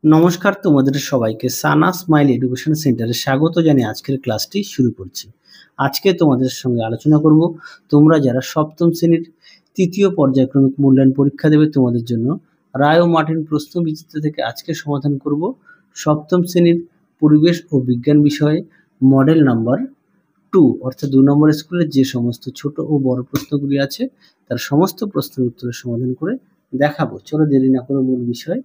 নমস্কার তোমাদের সবাইকে সানা স্মাইল এডুকেশন সেন্টারে স্বাগত জানিয়ে আজকের ক্লাসটি শুরু করছি। আজকে তোমাদের সঙ্গে আলোচনা করব তোমরা যারা সপ্তম শ্রেণীর তৃতীয় পর্যায়ক্রমিক মূল্যায়ন পরীক্ষা দেবে তোমাদের জন্য রায় ও মার্টিন প্রশ্ন বিচিত্র থেকে আজকে সমাধান করব সপ্তম শ্রেণীর পরিবেশ ও বিজ্ঞান বিষয়ে মডেল নাম্বার 2 অর্থাৎ 2 নম্বর স্কুলের যে সমস্ত ছোট ও বড় প্রশ্নগুলি আছে তার সমস্ত প্রশ্নের উত্তরের সমাধান করে দেখাবো। চলো দেরি না করে মূল বিষয়ে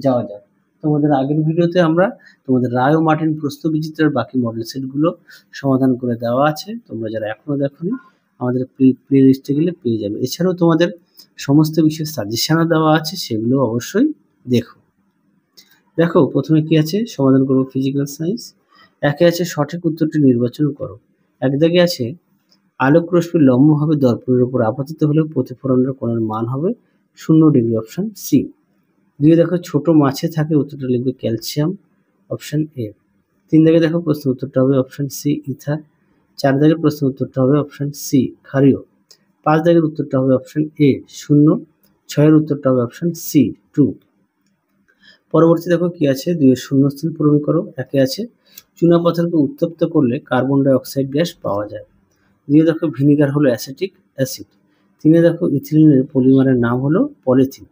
যাওয়া যাক। তোমাদের আগের ভিডিওতে আমরা তোমাদের রায় ও মার্টিন প্রশ্ন বিচিত্রের বাকি মডেল সেটগুলো সমাধান করে দেওয়া আছে। তোমরা যারা এখনো দেখোনি আমাদের প্লে লিস্টে গেলে পেয়ে যাবে। এছাড়াও তোমাদের সমস্ত বিষয়ের সাজেশনও দেওয়া আছে, সেগুলো অবশ্যই দেখো। দেখো প্রথমে কি আছে, সমাধান করবো ফিজিক্যাল সায়েন্স। একে আছে সঠিক উত্তরটি নির্বাচন করো। এক দাগে আছে আলোক রশ্মি লম্বভাবে দর্পণের উপর আপতিত হলে প্রতিফলনের কোণের মান হবে 0 ডিগ্রি, অপশন সি। দুই দেখো ছোট মাছে থাকে, উত্তরটা লিখবে ক্যালসিয়াম, অপশন এ। 3 দাগে দেখো প্রশ্ন উত্তরটা হবে অপশন সি ইথার। 4 দাগের প্রশ্ন উত্তরটা হবে অপশন সি ক্ষারীয়। 5 দাগের উত্তরটা হবে অপশন এ 0। 6 উত্তরটা হবে অপশন সি 2। পরবর্তী দেখো কি আছে, 2 এর শূন্যস্থান পূরণ করো। একে আছে চুনাপাথরকে উত্তপ্ত করলে কার্বন ডাই অক্সাইড গ্যাস পাওয়া যায়। 2 দেখো ভিনিগার হলো অ্যাসিটিক অ্যাসিড। 3 দেখো ইথিলিনের পলিমারের নাম হলো পলিথিন।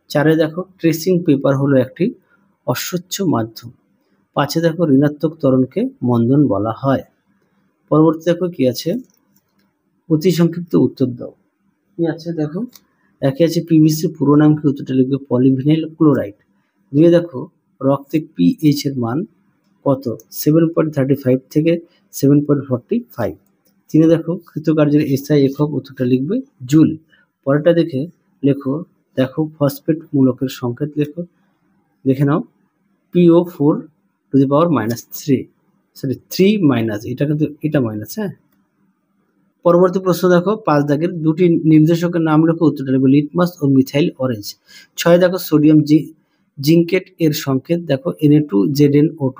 4 দেখো ট্রেসিং পেপার হলো একটি অস্বচ্ছ মাধ্যম। 5 দেখো ঋণাত্মক ত্বরণকে মন্দন বলা হয়। পরবর্তী দেখো কি আছে, অতি সংক্ষিপ্ত উত্তর দাও। কি আছে দেখো, একে আছে পিভিসি পুরো নাম কি, উত্তরটা লিখবে পলিভিনাইল ক্লোরাইড। 2 দেখো রক্তে পিএইচ এর মান কত, 7.35 থেকে 7.45। 3 দেখো কৃতকার্যের এসআই একক, উত্তরটা লিখবে জুল। পরেরটা দেখো ফসফেট মূলকের সংকেত দেখে নাও PO4⁻3, সরি 3 এটা কিন্তু এটা মাইনাস। হ্যাঁ, পরবর্তী প্রশ্ন দেখো 5 দাগের দুটি নির্দেশকের নাম লেখো, উত্তরটা লিখবে লিটমাস ও মিথাইল অরেঞ্জ। 6 দেখো সোডিয়াম জিঙ্কেট এর সংকেত দেখো Na2ZnO2।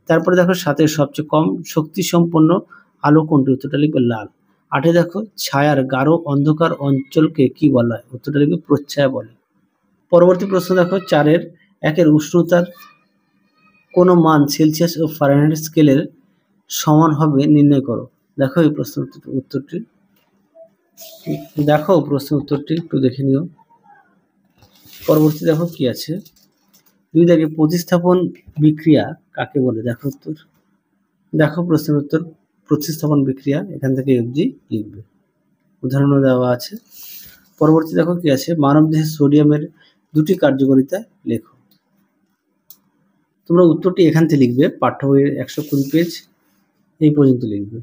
তারপরে দেখো 7 সবচেয়ে কম শক্তি সম্পন্ন আলো কোনটি, উত্তরটা লিখবে লাল। 8 দেখো ছায়ার গাঢ় অন্ধকার অঞ্চলকে কি বলা হয়, উত্তরটা লিখবে প্রচ্ছায়া বলে। পরবর্তী প্রশ্ন দেখো 4-এর উষ্ণতার কোন মান সেলসিয়াস ও ফারেনহাইট স্কেলের সমান হবে নির্ণয় করো। দেখো এই প্রশ্নের উত্তরটি একটু দেখে নিও। পরবর্তী দেখো কি আছে, 2 দাগে প্রতিস্থাপন বিক্রিয়া কাকে বলে, দেখো প্রশ্নের উত্তর প্রতিস্থাপন বিক্রিয়া, এখান থেকে এফজি লিখবে, উদাহরণও দেওয়া আছে। পরবর্তী দেখো কি আছে, মানবদেহে সোডিয়ামের দুটি কার্যকারিতা লেখো। তোমরা উত্তরটি এখান থেকে লিখবে, পাঠ্য বইয়ের 120 পেজ এই পর্যন্ত লিখবে।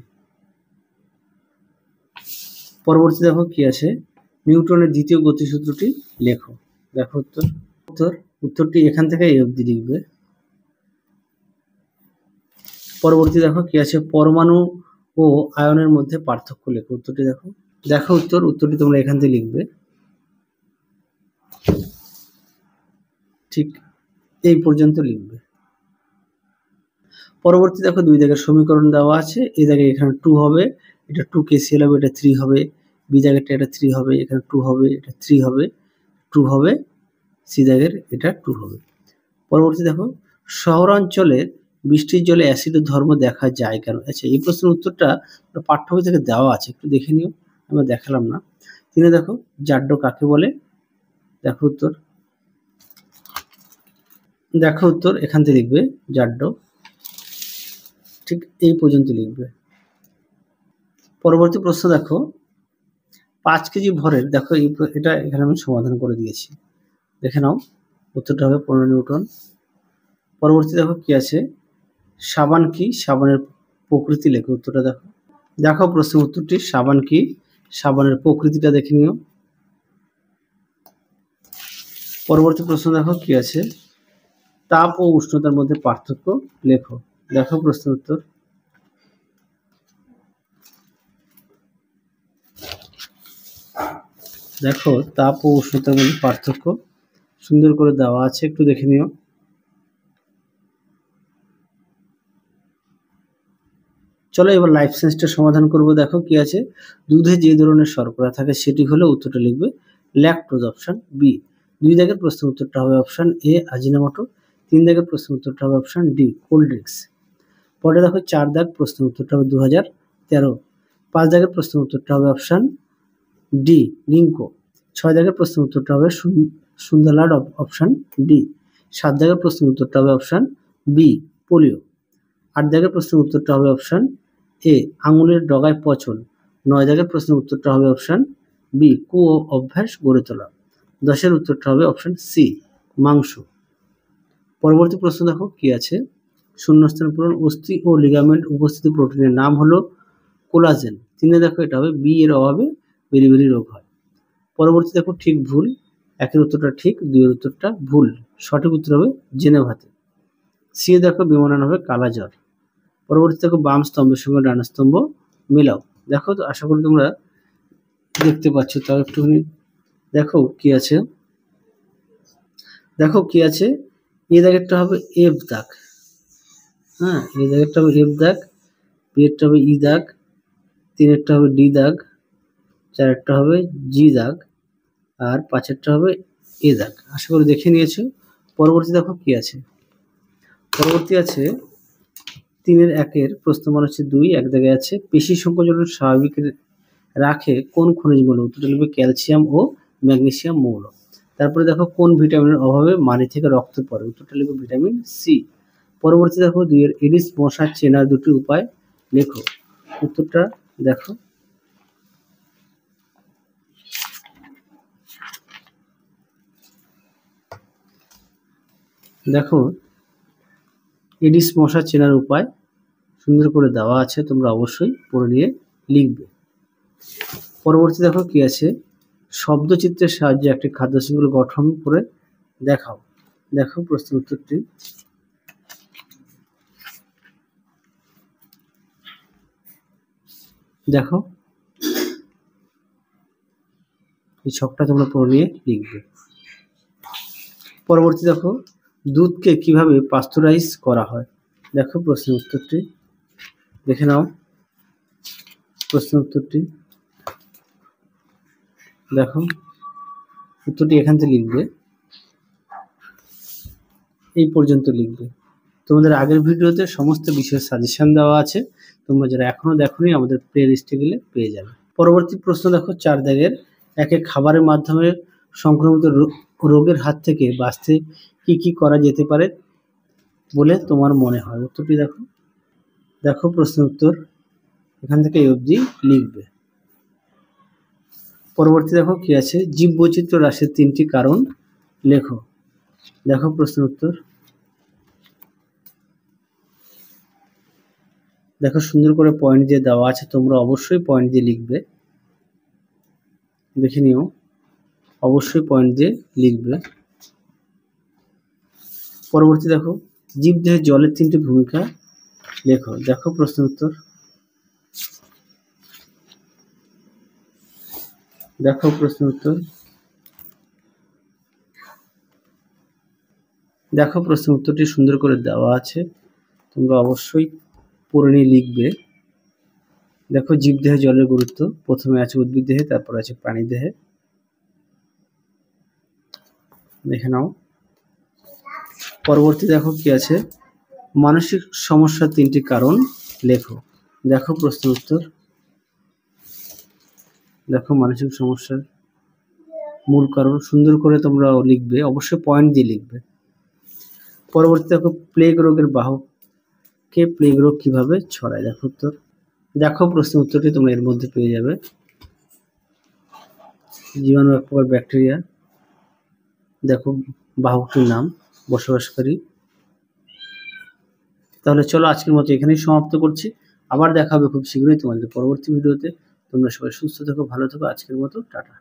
পরবর্তী দেখো কি আছে, নিউটনের দ্বিতীয় গতিসূত্রটি লেখো। দেখো উত্তরটি এখান থেকে এই অবধি লিখবে। পরবর্তী দেখো কি আছে, পরমাণু ও আয়নের মধ্যে পার্থক্য লেখো। উত্তরটি দেখো উত্তরটি তোমরা এখান থেকে লিখবে, ঠিক এই পর্যন্ত লিখবে। পরবর্তী দেখো 2 দাগের সমীকরণ দেওয়া আছে। এই জায়গায় এখানে 2 হবে, এটা 2 কেসিএল হবে, এটা 3 হবে। বি জায়গাটা এটা 3 হবে, এখানে 2 হবে, এটা 3 হবে, 2 হবে। সি জায়গার এটা 2 হবে। পরবর্তী দেখো শহরাঞ্চলে বৃষ্টির জলে অ্যাসিডের ধর্ম দেখা যায় কেন। আচ্ছা, এই প্রশ্নের উত্তরটা পাঠ্য বই থেকে দেওয়া আছে, একটু দেখে নিও, আমরা দেখালাম না। 3 দেখো জাড্য কাকে বলে, দেখো উত্তর এখান থেকে লিখবে জাড্য, ঠিক এই পর্যন্ত লিখবে। পরবর্তী প্রশ্ন দেখো 5 কেজি ভরের, দেখো এটা এখানে আমি সমাধান করে দিয়েছি, দেখে নাও, উত্তরটা হবে 15 নিউটন। পরবর্তী দেখো কি আছে, সাবান কি, সাবানের প্রকৃতি লেখো। উত্তরটা দেখো প্রশ্নের উত্তরটি সাবান কি, সাবানের প্রকৃতিটা দেখে নিও। পরবর্তী প্রশ্ন দেখো কি আছে, তাপ ও উষ্ণতার মধ্যে পার্থক্য লেখো। দেখো প্রশ্নের উত্তর, দেখো তাপ ও উষ্ণতার মধ্যে পার্থক্য সুন্দর করে দেওয়া আছে, একটু দেখে নিও। চলো এবার লাইফ সায়েন্সটা সমাধান করব। দেখো কি আছে, দুধে যে ধরনের শর্করা থাকে সেটি হলো, উত্তরটা লিখবে ল্যাকটোজ, অপশন বি। 2 দাগের প্রশ্ন উত্তরটা হবে অপশন এ আজিনামোটো। 3 দাগের প্রশ্নের উত্তরটা হবে অপশন ডি কোল্ড ড্রিঙ্কস। পরে দেখো 4 দাগ প্রশ্নের উত্তরটা হবে 2013। 5 দাগের প্রশ্নের উত্তরটা হবে অপশন ডি রিঙ্কো। 6 দাগের প্রশ্নের উত্তরটা হবে সুন্দরলাল অপশন ডি। 7 দাগের প্রশ্নের উত্তরটা হবে অপশন বি পোলিও। 8 দাগের প্রশ্নের উত্তরটা হবে অপশন এ আঙুলের ডগায় পচন। 9 দাগের প্রশ্নের উত্তরটা হবে অপশন বি কু অভ্যাস গড়ে তোলা। 10-এর উত্তরটা হবে অপশন সি মাংস। পরবর্তী প্রশ্ন দেখো কি আছে, শূন্যস্থান পূরণ। অস্থি ও লিগামেন্ট উপস্থিত প্রোটিনের নাম হলো কোলাজেন। 3 দেখো এটা হবে বি এর অভাবে বেরি রোগ হয়। পরবর্তী দেখো ঠিক ভুল। 1-এর উত্তরটা ঠিক, 2-এর উত্তরটা ভুল। সঠিক উত্তর হবে জেনেভাতে। সি দেখো বিমানন হবে কালাজ্বর। পরবর্তী দেখো বাম স্তম্ভের সঙ্গে ডান স্তম্ভ মেলাও। দেখো তো আশা করি তোমরা দেখতে পাচ্ছ, তাও একটুখানি দেখো কি আছে। দেখো কি আছে, এ দাগেরটা হবে এফ দাগ, হ্যাঁ এ দাগেরটা হবে এফ দাগ, বি এরটা হবে ই দাগ, 3-এরটা হবে ডি দাগ, 4-এরটা হবে জি দাগ, আর 5-এরটা হবে এ দাগ। আশা করি দেখে নিয়েছো। পরবর্তী দেখো কি আছে, পরবর্তী আছে 3-1 প্রশ্নমান হচ্ছে 2, 1 দাগে আছে পেশি সংকোচন স্বাভাবিক রাখে কোন খনিজ মৌল। উত্তরটা লিখবে ক্যালসিয়াম ও ম্যাগনেসিয়াম মৌল। তারপরে দেখো কোন ভিটামিনের অভাবে মাড়ি থেকে রক্ত পড়ে। উত্তরটা লিখবে ভিটামিন সি। পরবর্তী দেখো 2-এর এডিস মশা চেনার 2টি উপায় লেখো। উত্তরটা দেখো, দেখো এডিস মশা চেনার উপায় সুন্দর করে দেওয়া আছে, তোমরা অবশ্যই পড়ে নিয়ে লিখবে। পরবর্তী দেখো কি আছে, শব্দচিত্রের সাহায্যে একটি খাদ্য শৃঙ্খল গঠন করে দেখাও। দেখো প্রশ্নের উত্তরটি, দেখো এই ছকটা তোমরা পড়ে নিয়ে লিখবে। পরবর্তী দেখো দুধকে কিভাবে পাস্তুরাইজ করা হয়। দেখো প্রশ্নের উত্তরটি দেখে নাও। প্রশ্নের উত্তরটি দেখো, উত্তরটি এখান থেকে লিখবে, এই পর্যন্ত লিখবে। তোমাদের আগের ভিডিওতে সমস্ত বিষয়ের সাজেশন দেওয়া আছে, তোমরা যারা এখনো দেখোনি আমাদের প্লে লিস্টে গেলে পেয়ে যাবে। পরবর্তী প্রশ্ন দেখো 4 দাগের 1 খাবারের মাধ্যমে সংক্রমিত রোগের হাত থেকে বাঁচতে কি কি করা যেতে পারে বলে তোমার মনে হয়। উত্তরটি দেখো, দেখো প্রশ্নের উত্তর এখান থেকে এই অবধি লিখবে। পরবর্তী দেখো কি আছে, জীববৈচিত্র্য হ্রাসের 3টি কারণ লেখো। দেখো প্রশ্নের উত্তর, দেখো সুন্দর করে পয়েন্ট দিয়ে দেওয়া আছে, তোমরা অবশ্যই পয়েন্ট দিয়ে লিখবে, দেখে নিও, অবশ্যই পয়েন্ট দিয়ে লিখবে। পরবর্তী দেখো জীবদেহে জলের 3টি ভূমিকা লেখো। দেখো প্রশ্নের উত্তর, দেখো প্রশ্নের উত্তর, দেখো প্রশ্নের উত্তরটি সুন্দর করে দেওয়া আছে, তোমরা অবশ্যই পড়ে নিয়ে লিখবে। দেখো জীবদেহে জলের গুরুত্ব, প্রথমে আছে উদ্ভিদ দেহে, তারপর আছে প্রাণী দেহে, দেখে নাও। পরবর্তী দেখো কি আছে, মানসিক সমস্যার 3টি কারণ লেখো। দেখো প্রশ্নের উত্তর, দেখো মানসিক সমস্যার মূল কারণ সুন্দর করে তোমরা লিখবে, অবশ্যই পয়েন্ট দিয়ে লিখবে। পরবর্তী দেখো প্লেগ রোগের বাহককে প্লেগ রোগ কিভাবে ছড়ায়। দেখো উত্তর, দেখো প্রশ্নের উত্তরটি তোমরা এর মধ্যে পেয়ে যাবে। জীবাণু এক প্রকার ব্যাকটেরিয়া, দেখো বাহকটির নাম বসবাসকারী। তাহলে চলো আজকের মতো এখানেই সমাপ্ত করছি, আবার দেখা হবে খুব শীঘ্রই তোমাদের পরবর্তী ভিডিওতে। তোমরা সবাই সুস্থ থেকো, ভালো থেকো, আজকের মতো টাটা।